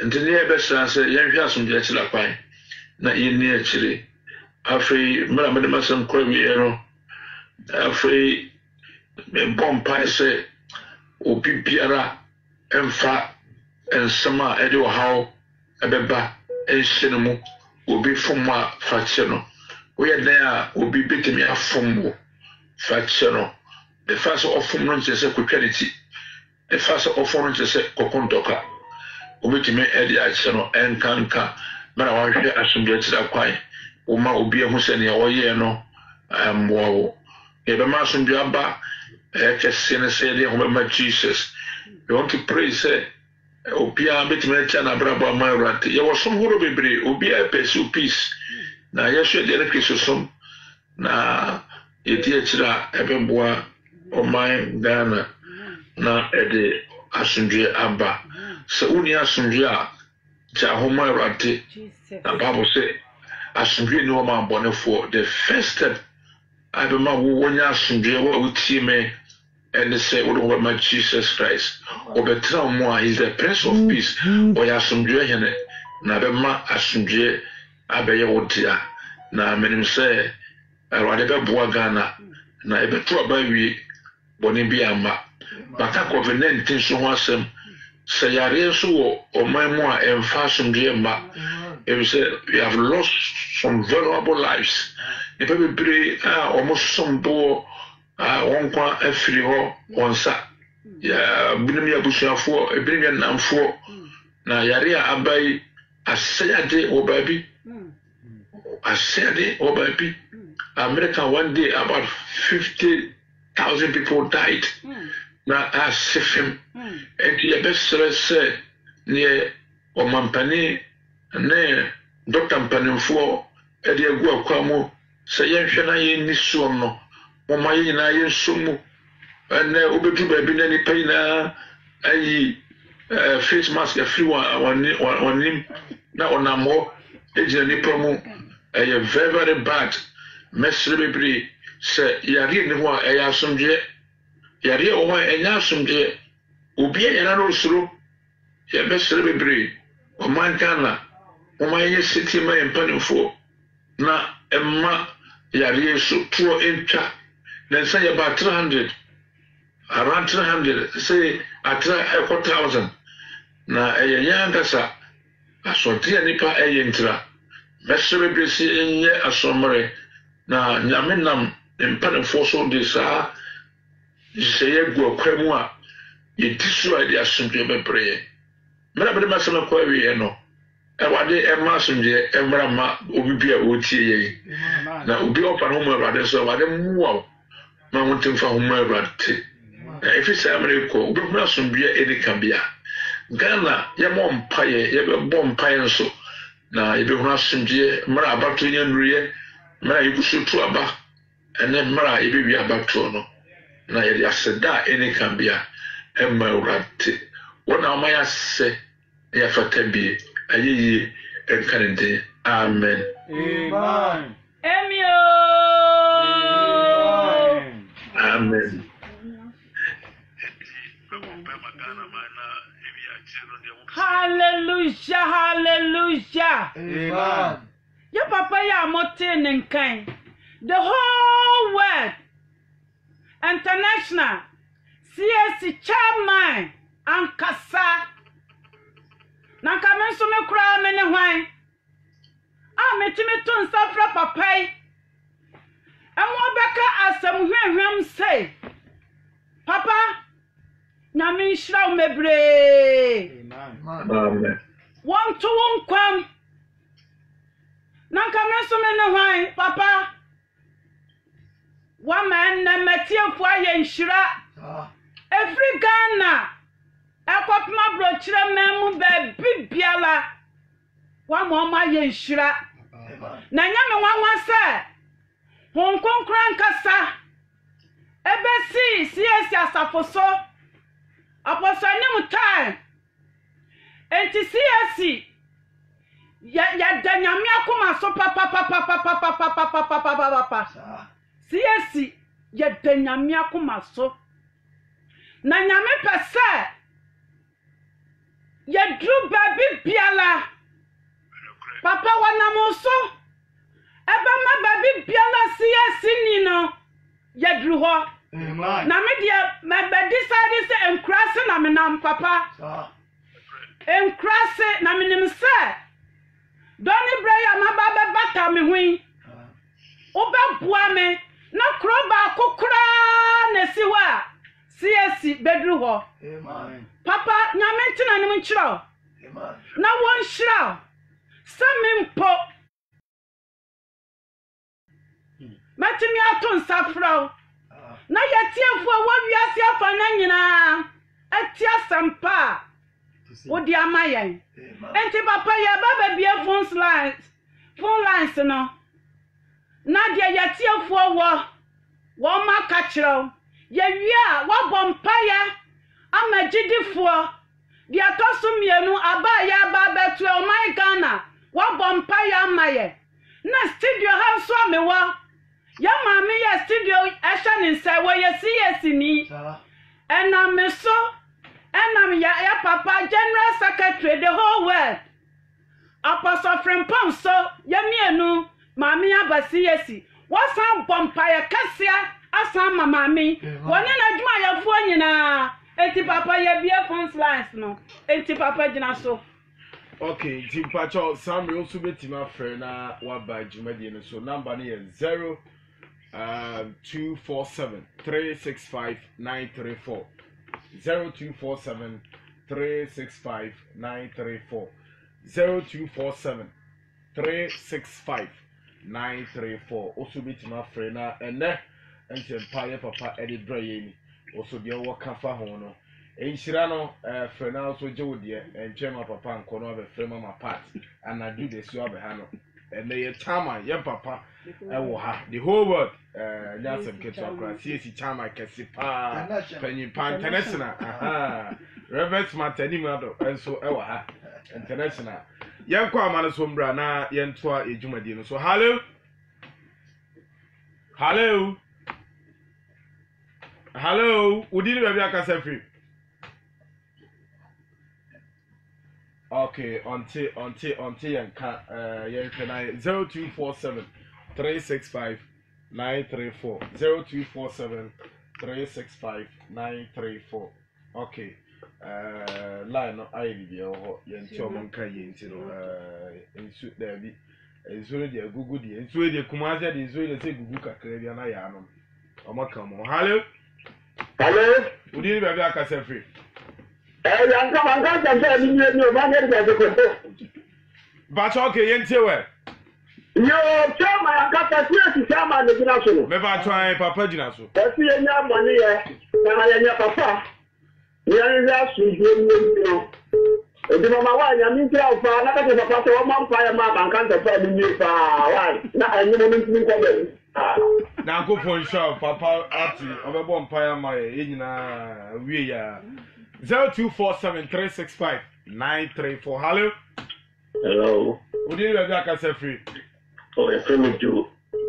And the near best answer, young Yassum Jetsila pie. Not in near Chile. Afraid, Madame Masson Cormiero. Afraid. Me bomb pie say obi biara emfa ensema ede wo haw ebeba enhyene mu obi fom a fache no woyɛ dan a obi betimi afom wo fache no the first ofom no nkyɛ sɛ kotwa ne ti the first ofom no nkyɛ sɛ kokontoka obetimi edi akyɛ no enkanka mara wanhwɛ asomdwe kyerɛ kwan wo ma obi ehu sɛ ne wɔyɛ no amboa wo yɛbɛma asomdwe aba kɛse ne sɛ de ho Jesus. We want to pray say obia betimi akyɛ na brabo ama Awurade yɛwɔ som horo bebre obia pursue peace na yɛhwɛ de ne Kristo som na yɛdi akyira ɛbɛboa ɔman Ghana na ɛde asomdwe aba sɛ woni asomdwe a kyɛ ahoma Awurade na Bible say asomdwe ni wɔn abɔnefoɔ the first step abɛma wo wonya asomdwe wo wotie me and say what Jesus Christ obetra mo a is the Prince of Peace oya asomdwe hene na bɛma asomdwe abɛyɛ wo dia na menim sɛ Awurade bɛboa Ghana na ɛbɛto aba wie bɔne bi ama baka COVID-19 so ho asɛm sɛ yare so wɔ ɔman mu a ɛmfa asomdwe ma we have lost some valuable lives nipa bebree a ɔmo sombo wɔn kwa afiri hɔ wɔn sa ya binom ya busuafoɔ ebinom ya namfoɔ na yare a abai asɛyade wɔ baabi asɛyade wɔ baabi America one day about 50,000 people died na asefem enti yɛbɛsrɛ sɛ ne ɔmampani ne doctor mpanimfoɔ ɛde agu akwa mu sɛ yɛnhwɛ na yɛnni soɔ no mama yɛnyina yɛnsomu ɛnɛ obedu baabi na nipa nyinaa ayi face mask afiri wɔnim na ɔnam hɔ egyina nipa mu ɛyɛ very very bad mɛsrɛ bebree sɛ yare ne ho a ɛyɛ asomdwe yare wɔ hɔ a ɛnyɛ asomdwe obi yɛna no osoro yɛbɛsrɛ bebree ɔman Ghana ɔman yɛ seti ma yɛ mpanimfoɔ na ɛma yare so toɔ ntwa na nsa yɛ ba 300 around 300 say atra 1,000 na ɛyɛ yankasa asɔnte a nipa ɛyɛ ntira mɛsrɛ bebree sɛ ɛnyɛ asɔmmere na nyame nam mpanimfoɔ so de saa sɛ yɛgu akwa mu a yɛdi so a yɛde asomdwe bɛbrɛ mmerɛ bɛde masɛm akɔ awieɛ no Awurade ɛma asomdwe ɛmmra ma obi bi a wɔtie yɛn na obi ɔfa no ho ma Awurade so Awurade mmoa wo ma wontemfa ho ma Awurade na ɛfi sɛ mmerɛ kɔ wobɛhunu asomdwe ɛne ka bia Ghana yɛmmɔ mpaeɛ yɛbɛbɔ mpaeɛ nso na yɛbɛhunu asomdwe mmerɛ abato yɛ nnuruyɛ mmerɛ a yɛguso to aba ɛne mmerɛ a yɛbɛwie abatoɔ no na yɛde aseda ɛne ka bia ɛma Awurade wɔn a ɔma yɛasɛ yɛfata bie ayeye enkanente amen Emio amen hallelujah hallelujah amen your papa ya motin nkan the whole world international CSC chairman ankasa na ka me so me kura me ne hwan a metimi to nsafra papai enwo beka asem hwehwem sei papa na me nhira wo mebre amen won to won kwam na ka me so me ne hwan papa wa man na matiefo aye nhira every Ghana ekopma brochire memu be bibiala wa mama ye nhira na nyame wanwa se hon konkran kasa ebesi siesi asafoso aposanim time enti siesi ya danyame akoma so papa siesi ya danyame akoma so na nyame pese ya dru baby biala papa wanamoso ebe ma baby biala siesi ni no ya dru ho na me dia me be decide say enkrase na me nam papa enkrase na me nim say Doni breya mababa bata me hui. Oba bua me na kroba kokra na siwa. CSC bedru ho. Amen. Papa nyame ntina nim nkyiraw. Amen. Na won hyiraw. Samimpo. Matimi ato nsafraw. Na yetiefo wo wiase afa na nyina. Atia sampa. Wodi amayen. Enti papa ye baba bia phone lines no. Na dia yetiefo wo ma ka kyerɛw. Ye wia wo bompaya amagidifo. Dia tosumienu abaya babetu o my Ghana. Wo bompaya amaye. Na studio ha so amewa. Ya mami ya studio esha ni nse wo ye CS ni. Ena me so ena ya papa general secretary the whole world. Apostle Frimpong so ya mienu mami abasi yesi. Wasan bompaya kasia asan mami. Woni na djuma ya fu nyina. Enti papa ya bia phone lines no. Enti papa jina so. Okay, Timpacho Samuel also betima friend na waba djumadi no so number ni 0247 365 934 0247 365 934 0247 365 934 also betima friend na ene empire papa edit brayeni also the work fa ho no enhyira no friend na also jewodie enchema papa nkono abe friend mama part and I do this you abe ha no and the chama ye papa ewo ha the whole world nyasem ketu akra CC chama kesi pa penny pan international aha Reverend Matani Mado enso ewo ha international yenko amane so mbra na yentoa ejumadi no so hello udini baby akasa free. Okay, until yanka yanka 0247 365 934 0247 365 934. Okay, line no I video yanti omonka yanti no ensu there bi ensu dey gugu dey ensu dey kumaze dey ensu dey say gugu kakra bia na ya no omaka mo. Hello udini baby akasa free. But okay, yentewe. Yo, chama yakata siesi chama ne gina so. Me ba try papa gina so. Esi enya money ye. Na ya papa. Ni ya su je ni no. Odi mama wa nya mi tira fa na ka papa so o ma mpa ya ma banka nta fa ni fa wa. Na anyi mo ntimi ko be. Na ko pon show papa ati obebo mpa ya ma ye nyina wie ya. 0247 365 934. Hello. Would you like to free? Oh, a friend do.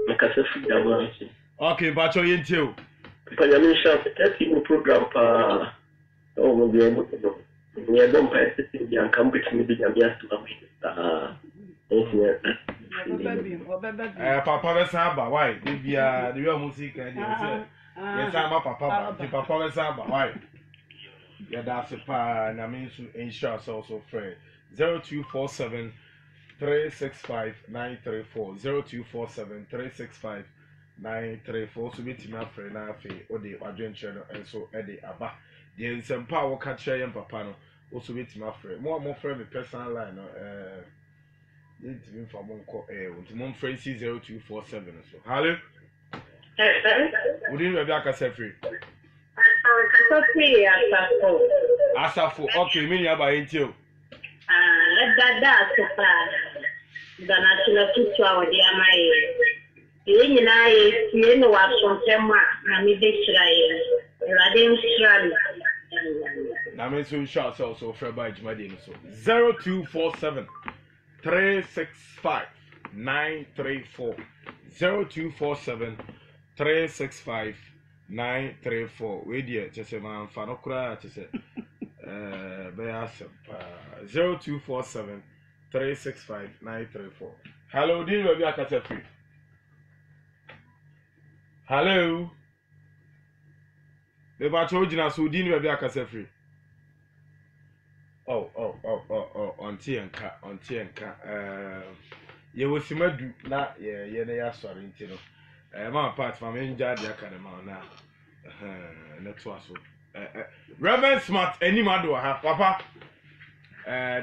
Make us free. Okay, but you're into. Panyamisha, a program. Oh, we'll be able to do. We are going to sit and come with me. Papa, let's have why? The real music and yes, I'm a papa. The papa, let's have why? Yeah, that's a pa, and I mean to ensure also friend 0247 365 934 0247 365 934 so bit my friend na fe o de adventure and so e de aba the some power can share papa no also bit my friend more friend me personal line no need to be from monko mon friend 0247 so hello would you be aka say free Asafo, okay, mini aba intio. That's the national future of the Amai. The United was from Tema, and we did shots also for by Jmadin. So 0247 365 934 0247 365 934. Wait here, just a man, Fanokra, just a 0247 365 934. Hello, Dean, where you are free. Hello, the battle, so Dean, where you are free. Oh, on onti enka ye wosimadu na ye ne ya sori nti no ma part ma menja dia kana ma na na to aso Reverend Smart animado ha papa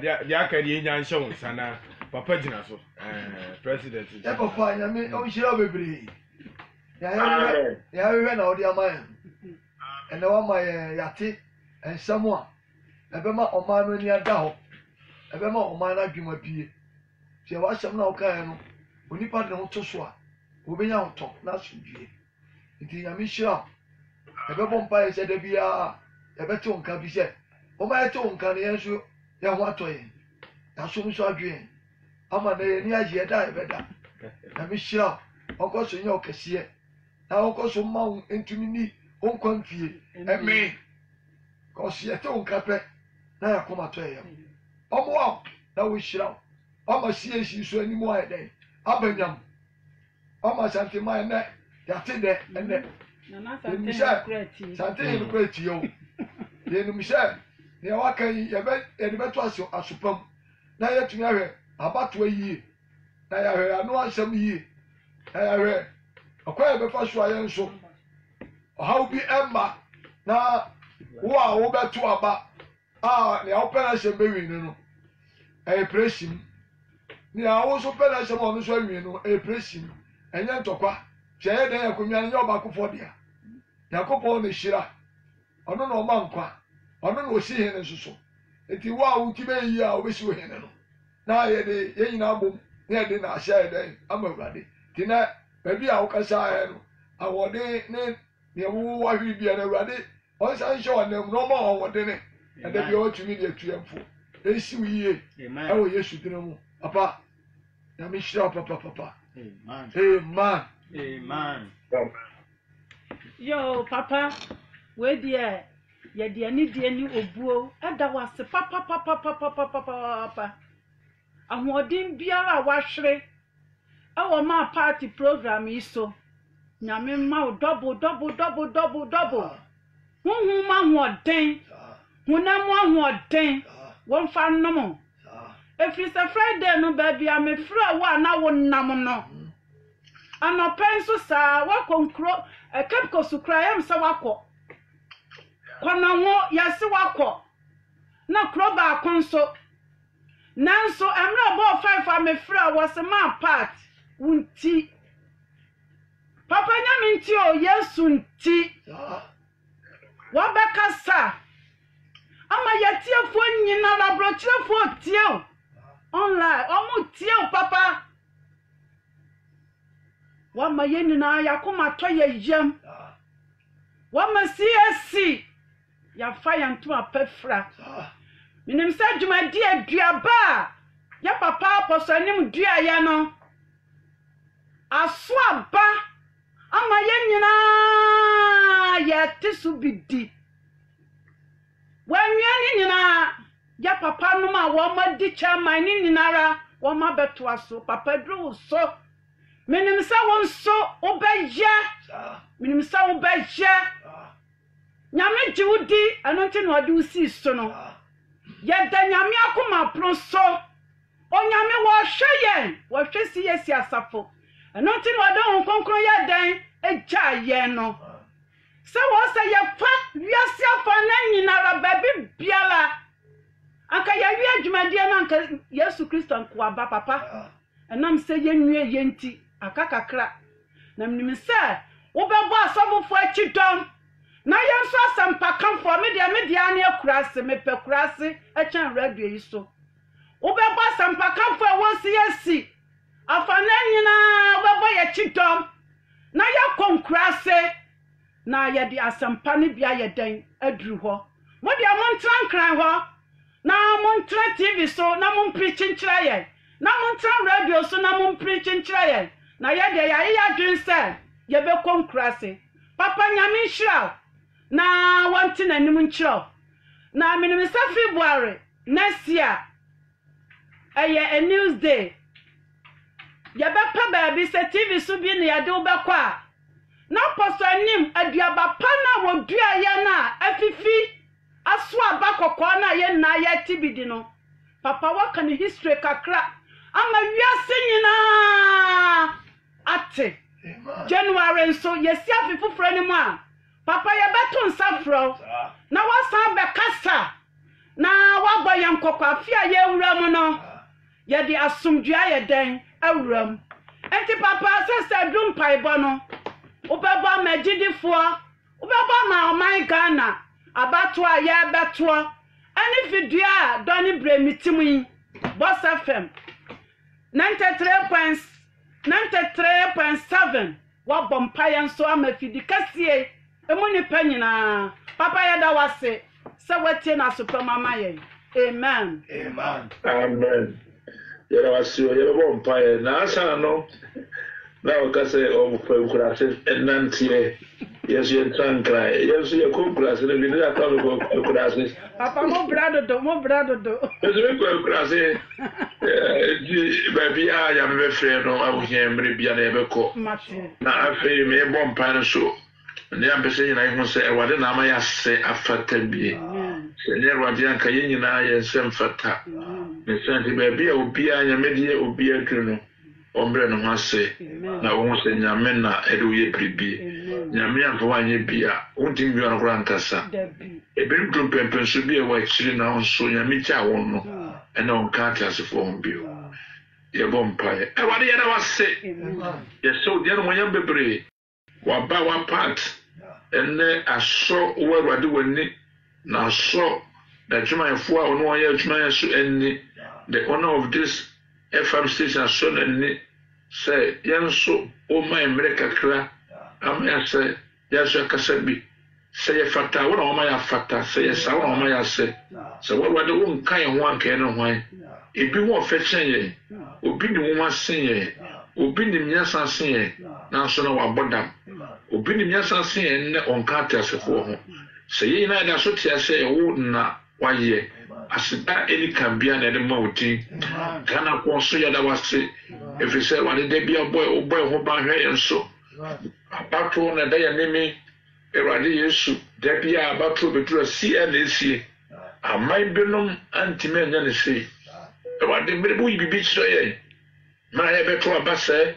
dia ka die nya nhyɛ won sana papa gina so president ya papa nya me o hira bebre ya we na odi amaye ene wa maye yate ensamo a ebe ma oma no ni ada ho ebe ma oma na dwuma pie tie wa hyɛm na o kan no onipa de ho to so a obenya ho to na sudwie nti nya me hira ebe bompa ye se de bia ebe to nka bi se o ma to nka ne yenso ya ho atoye ya so nso adwen ama na ye ni aje da ebe da na me hira onko so nya okese na onko so ma ntumi ni onko mfie eme ko se to nka pe na ya koma toye omo na wo hira ama sie so animu aye den abanyam ama santi mai na ya te de ene Sante no kweti yo. Ye no mishe. Ne wa kan ye be to asopam. Na ye tumi ahwe abato yie. Na ya hwe anu asem yie. Na ya hwe akwa be fa so ayen so. How be emma na wo be to aba. Ne opera se be wi no. Pressing. Ne awo so pera se mo no so wi no pressing. Enye ntokwa. Cheye den akonwa nye obakofo dia. Yakobo ne hira. Ono no ma nkwa. Ono no osi hene soso. Enti wa wuti be yi a obesi wo hene no. Na ye de ye nyina bom. Ne de na ahya den amawurade. Ti na ba bi a wo kasa ya no. Awode ne wo ahiri bia na awurade. On san hye onam no ma awode ne. Ade bi o tumi de atuamfo. Esi wo yie. Ewo Yesu dinu mu. Papa. Na me hira papa. Amen. Yo, Papa, where dear, ye dear need any obuo, and that was the papa. And what didn't be a washre. Our ma party program is so. Yamin mouth double. One woman what day, one more day, one fan no more. If it's a Friday, no baby, I'm a free one, I won't no. And no pencil, sir, walk on crow, a capco to cry, I'm so wako. Quana, yes, wako. No crowbar console. Nanso, I'm not about 5 for me, fra was a man part. Won't tea. Papa Yamintio, yes, soon tea. What back, sir? Am I yet here for you, not a brochure for teal? Online, almost teal, Papa. One my yen and I come to ye jam. One my CSC. Ya fire and to a pefra. Minim said my dear Diaba. Ya papa posanim dear yano. A swab ba. Ama yen ya tisu bidi. When you ya papa no ma wama dicha my ninara. Wama betuaso. Papa drew so. Minim sa won so obeja. Minim sa obeja. Nyame jiwudi anonte no ade usi so no. Ye da nyame akoma pro so. Onyame wo hwe hwesi yesi asafo. Anonte no ade hon konkron ye dan eja ye no. Se wo se ye fa wiase afa na nyinara baby biala. Anka ye wi adwumade na anka Yesu Kristo nko aba papa. Enam se ye nwie ye nti akakakra. Na mnim se wo bebo asofofo akidom. Na yenso asampa kamfo media ne akurase mepekurase echan radio yi so. Wo bebo asampa kamfo e won si yesi. Afana nyina bebo ye chidom. Na ya konkurase na ye di asampa ne bia ye den aduru ho. Mo dia mo ntran kran ho. Na mo ntran TV so na mo preaching kira ye. Na mo ntran radio so na mo preaching kira ye. Na ye de ya dwen se ye be konkurase. Papa nyame hira. Na wanti na nim nchiro na minim sa February next year a news day ya be pa ba se TV so bi na ya de obekwa na poso anim aduaba pa na wodua ya na afifi aso aba kokko na ye na ya tibidi no papa waka ne history kakra ama wiase nyina ate January nso yesi afifufra ni mu a papa ye beto nsafro na wasan be kasa na wabọ yan kokwa afia ye wura mu no ye di asumdua ye den awuram enti papa sese dum paibo no obeba magidifo obeba ma oman Ghana abato a ye beto ani video a doni bremitimu Boss FM 93.7 wa bompaya nso amafidi kasie emuni panyina papa ya da wase se wetie na super mama ye amen amen yera wase yera bompaya na asa no na o kase o kurase enantie yesu entrankra yesu ye kurase ne bi na ta ko kurase papa mo brado do yesu ko kurase baby ya me frɛ no abuhia mre bia na ebeko na afei me bompaya so ne ambese nyina ihu se ewade na ama ya se afata bie se ne ewade anka ye nyina ye nsem fata ne sente baby a obi anya medie obi atru no ombre no hase na wo se nyame na edu ye pribi nyame amfo wanye bia wontim bia no kora nkasa ebim drum pempen so bia wa chiri na onso nyame cha won no ena on ka tasefo on bio ye bompae ewade ye na wase ye so dia no nyam bebre wa ba wa part enne aso wo ewade wani na so da juma efo a ono ye juma so enni the owner of this FM station so enni say yenso o mai mreka kra amya say yaso kasabi say ye fata wo na o mai afata say ye sa wo na o mai ase say wo ewade wo nka ye ho anka ye no hwan ebi wo fechen ye obi ni wo asen ye obi ni miasa asen ye na so na wabodam obi ni miasa asen ye ne onka tasefo ho say ye na da so tia say wo na waye asida eni kambia na de mawuti Ghana ko so ya da wase efise wade de bia boy ho ba hwe enso abato na da ya nemi Ewade Yesu de bia abato betura CNC amai benom antime nya ne sei ewade mere bu bibi chiro ye na ye beto abase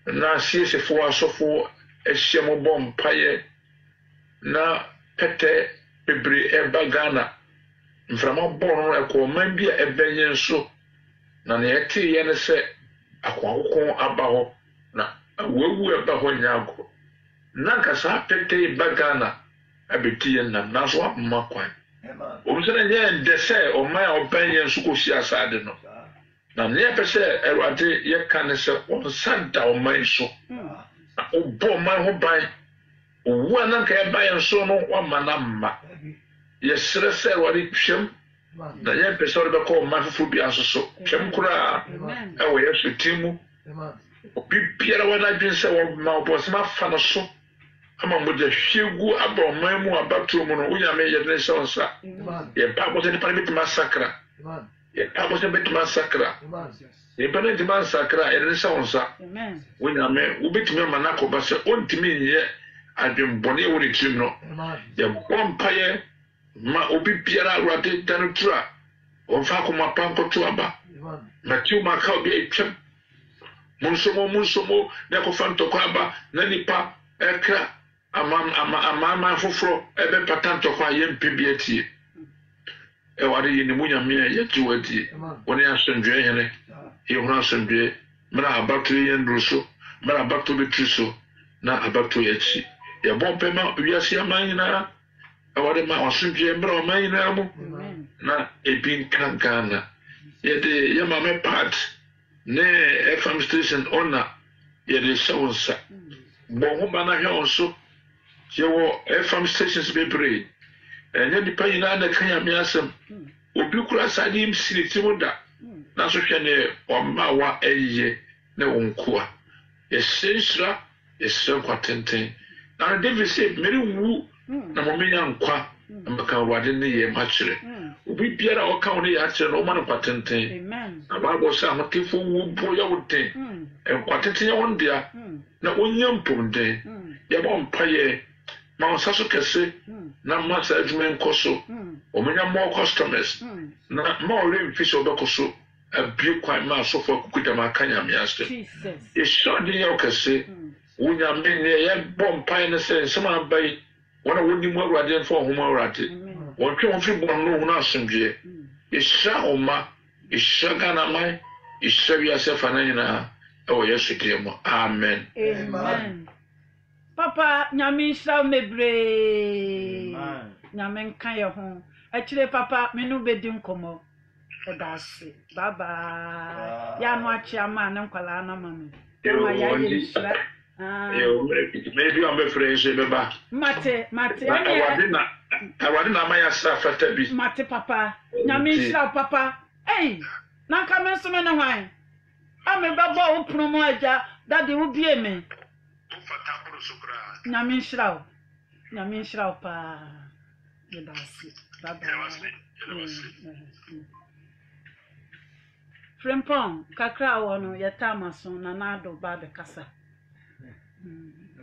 na siesefo asofo ehyemo bom paye na pete bebre eba Ghana mframa bono eko man bia ebenye nso na ne eti ye ne se akwakon aba ho na wewu eba ho nyago na kasa pete eba Ghana abeti ye na so amakwan obusana nye ndese o man obenye nso ko si asade no na ne pese erwade ye kan se on santa o man so o bo man ho ban o wa na ka eba ye nso no wa manamma yesere se wari twem na ye pese ori be ko mafufu bi asoso twem kura ewo yesu timu obi biara wada dwinse wo ma obosma fa no so ama mo de hwegu abroman mu abato mu no unyame ye de se onsa ye pa bo se de parabit massacre ye pa bo se bet massacre ye pa ne de massacre ye de se onsa unyame ubetime manako ba se ontimi nye adwembone wo ne tim no ye bompaye ma obi biara awade danutra onfa akoma pankoto aba Matthew maka obi etwem munsomo na ko fanto kwa aba na nipa ekra ama foforo ebe patanto kwa yempe bietie ewade yini munyame ye tiwadi woni asondwe hene ye ho asondwe mara abatu yendruso mara abatu betruso na abatu yechi ye bompema wiase amanyina awade ma osundwe mbra o mayina mu na ebin kankana yede yamame part ne FM station ona yede shawonsa bo ho bana hwe onso yewo FM stations bebre enye dipa yina na kanya me asem obi kura sadi msiriti moda na so hwe ne oma wa eye ne wonkoa yesensra yesra kwatenten na David say meri wu na momenya nkwa mbaka wade ne ye machire obi biara o ka woni ya chire no man kwatenten amen na Bible say amotifo wu bo ya woten kwatenten ya wondia na onyam pomden ya bo mpaye ma osaso kese na masa adwuma nkoso omenya more customers na ma ore mfi so bekoso abie kwan ma so for kukuta ma kanya me aste Jesus e shodi ya okase wonya me ne ye bom pai ne se nsema bai wona woni mu awurade fo ho mu awurade wotwe ho fi bom no na asomdwe e sha oma e sha gana mai e sha wi asefa na nyina e wo yesu kremo amen amen papa nyame nhyira mebre nyame nka ye ho akire papa menu bedi nkomo edase baba ya no achiama ne nkwala na mama ma ya ye nhyira maybe I'm afraid she beba mate awade na maya safata bi mate papa nyame nhyira papa na nka me so me ne hwan ame baba wo promo aja dade wo bie me fata kuru sukra nyame nhyira pa edase baba Frimpong kakra wono yetamaso na nado ba de kasa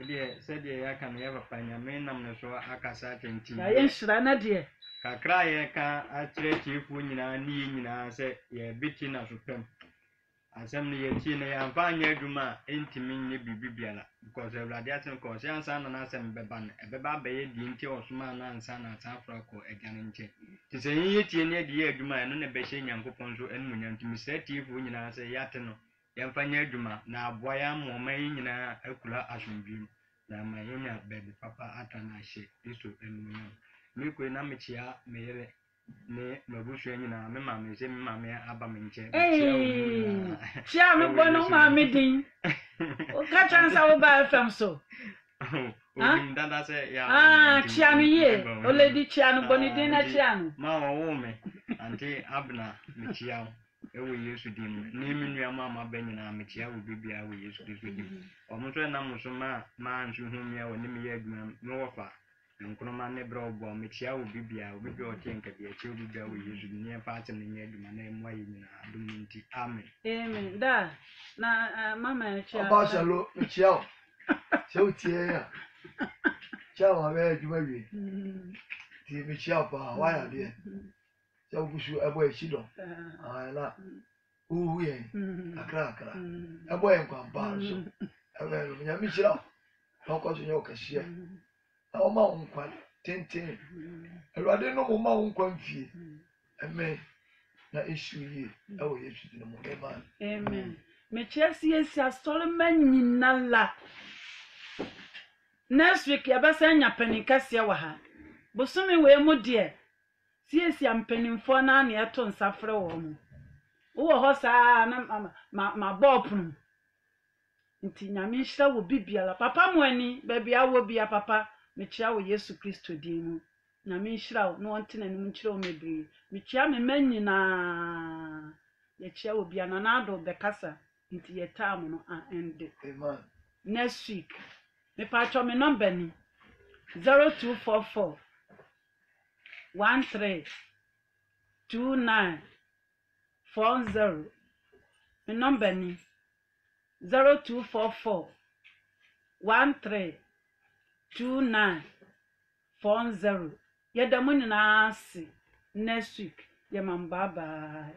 Odiye sede ya kan ya papa nyame nam ne so akasa tenti ya yenhyira na de kakra ye ka akire chifu nyina ni nyina se ye biti na so pem asem ne ye ti ne ya fa anya adwuma entimi nye bibibiala because everybody atin ko se ansa na asem beba ne ebeba be ye di nti osuma na ansa na atafra ko egane nche ti se ye ti ne di ye adwuma no ne be hye nyankopon so enu nyantimi se chifu nyina se yate no yamfanya adwuma na aboa ya mmoma nyina akura asomdwim na mayenya bebe papa atana hye iso enu miko na mechia meyere ne mabusu nyina me mama se me mama aba me nche chia me bono mama din o ka chansa wo ba fam so o dada se ya chia no ye o lady chia no boni din na chia no ma wo me anti abna mechia ewo Yesu dim ne minua mama ba nyina mechia wo bibia wo Yesu dim o mo so na mo so ma nsu hu mia wo ne me ye adwuma no wofa nkroma ne bra obo mechia wo bibia o tenka bia che wo bibia wo Yesu dim ne fa atem ne adwuma na mo ayi nyina adum nti amen da na mama chia aba shalo mechia o se o tie ya cha wa be adwuma wi ti mechia pa wa ya de se o kusu ebo e chido la uye akra ebo en kwamba so ebe nya mechia o ko so nyo kashia o ma unkwa tenten elwade no mo ma unkwa mfie amen na issue yi e wo Yesu din mo amen mechia si asole manyina la next week ya basa nya panikase wa ha bosome we mu de si ampanimfo na na eto nsafre wo mu wo ho saa na ma bopun nti nyame nhyira wo bibiala papa mo ani ba bia wo bia papa mechia wo Yesu Kristo din mu nyame nhyira wo no onte na nim nkyira wo mebiri mechia me manyina ye chia wo bia na ado be kasa nti ye time no end amen next week me pa cho me number ni 0244 13 29 40 me number ni 0244 13 29 40 yeda munina si next week ye man bye bye